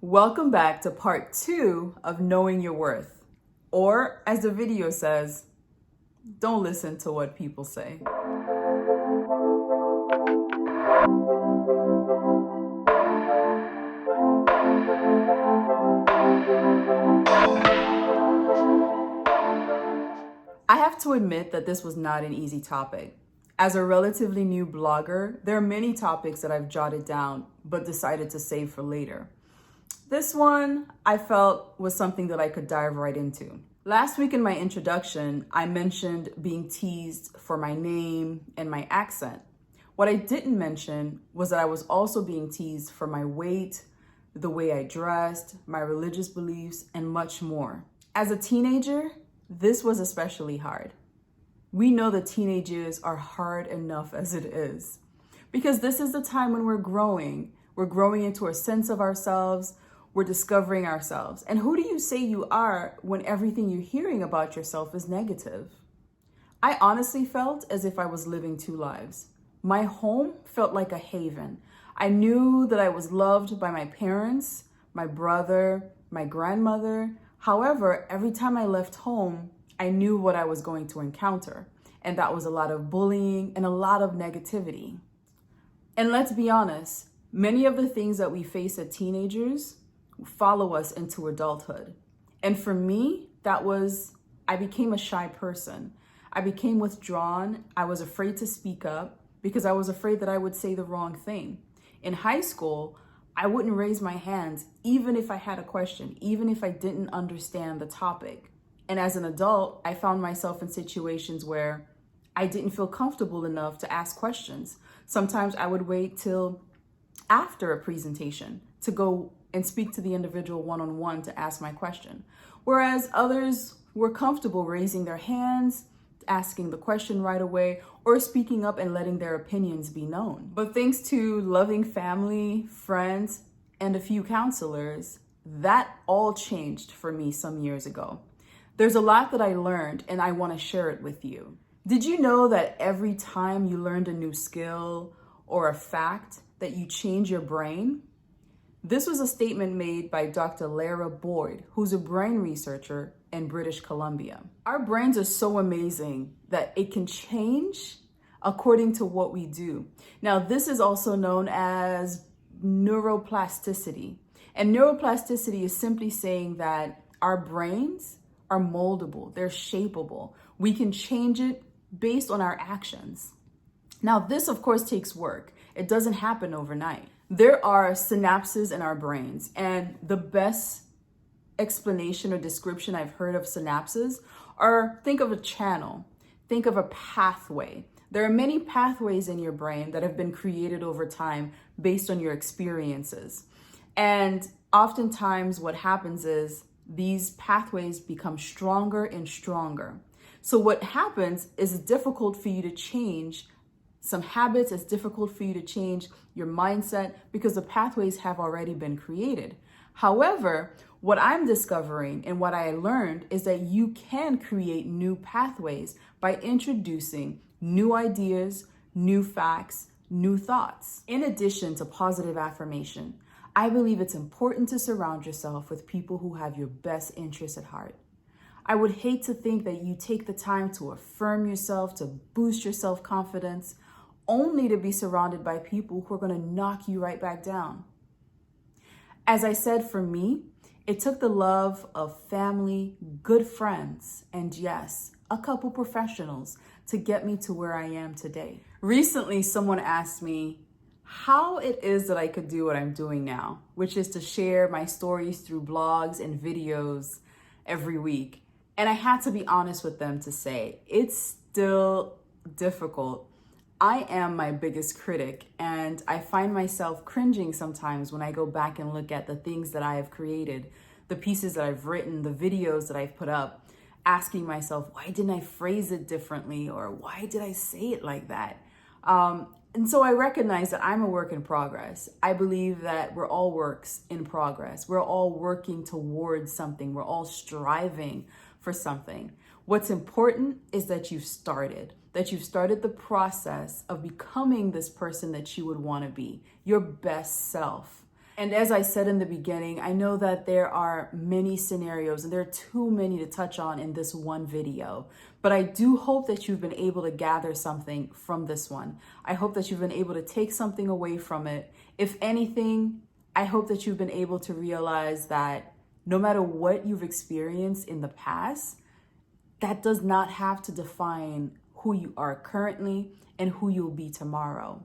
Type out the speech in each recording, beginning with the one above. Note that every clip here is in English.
Welcome back to part 2 of Knowing Your Worth. Or, as the video says, don't listen to what people say. I have to admit that this was not an easy topic. As a relatively new blogger, there are many topics that I've jotted down but decided to save for later. This one I felt was something that I could dive right into. Last week in my introduction, I mentioned being teased for my name and my accent. What I didn't mention was that I was also being teased for my weight, the way I dressed, my religious beliefs, and much more. As a teenager, this was especially hard. We know that teenage years are hard enough as it is, because this is the time when we're growing. We're growing into a sense of ourselves. We're discovering ourselves. And who do you say you are when everything you're hearing about yourself is negative? I honestly felt as if I was living two lives. My home felt like a haven. I knew that I was loved by my parents, my brother, my grandmother. However, every time I left home, I knew what I was going to encounter. And that was a lot of bullying and a lot of negativity. And let's be honest, many of the things that we face as teenagers follow us into adulthood. And for me, I became a shy person. I became withdrawn. I was afraid to speak up because I was afraid that I would say the wrong thing. In high school, I wouldn't raise my hands even if I had a question, even if I didn't understand the topic. And as an adult, I found myself in situations where I didn't feel comfortable enough to ask questions. Sometimes I would wait till after a presentation to go and speak to the individual one-on-one to ask my question. Whereas others were comfortable raising their hands, asking the question right away, or speaking up and letting their opinions be known. But thanks to loving family, friends, and a few counselors, that all changed for me some years ago. There's a lot that I learned and I want to share it with you. Did you know that every time you learned a new skill or a fact that you change your brain? This was a statement made by Dr. Lara Boyd, who's a brain researcher in British Columbia. Our brains are so amazing that it can change according to what we do. Now, this is also known as neuroplasticity. And neuroplasticity is simply saying that our brains are moldable, they're shapeable. We can change it based on our actions. Now, this of course takes work. It doesn't happen overnight. There are synapses in our brains, and the best explanation or description I've heard of synapses are, think of a channel, think of a pathway. There are many pathways in your brain that have been created over time based on your experiences. And oftentimes what happens is these pathways become stronger and stronger. So what happens is it's difficult for you to change some habits. It's difficult for you to change your mindset because the pathways have already been created. However, what I'm discovering and what I learned is that you can create new pathways by introducing new ideas, new facts, new thoughts. In addition to positive affirmation, I believe it's important to surround yourself with people who have your best interests at heart. I would hate to think that you take the time to affirm yourself, to boost your self-confidence, only to be surrounded by people who are going to knock you right back down. As I said, for me, it took the love of family, good friends, and yes, a couple professionals to get me to where I am today. Recently, someone asked me how it is that I could do what I'm doing now, which is to share my stories through blogs and videos every week. And I had to be honest with them to say, it's still difficult. I am my biggest critic, and I find myself cringing sometimes when I go back and look at the things that I have created, the pieces that I've written, the videos that I've put up, asking myself, why didn't I phrase it differently? Or why did I say it like that? And so I recognize that I'm a work in progress. I believe that we're all works in progress. We're all working towards something. We're all striving for something. What's important is that you've started the process of becoming this person that you would want to be, your best self. And as I said in the beginning, I know that there are many scenarios and there are too many to touch on in this one video, but I do hope that you've been able to gather something from this one. I hope that you've been able to take something away from it. If anything, I hope that you've been able to realize that no matter what you've experienced in the past, that does not have to define who you are currently and who you'll be tomorrow.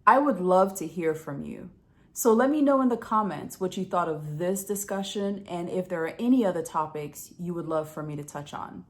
I would love to hear from you. So let me know in the comments what you thought of this discussion and if there are any other topics you would love for me to touch on.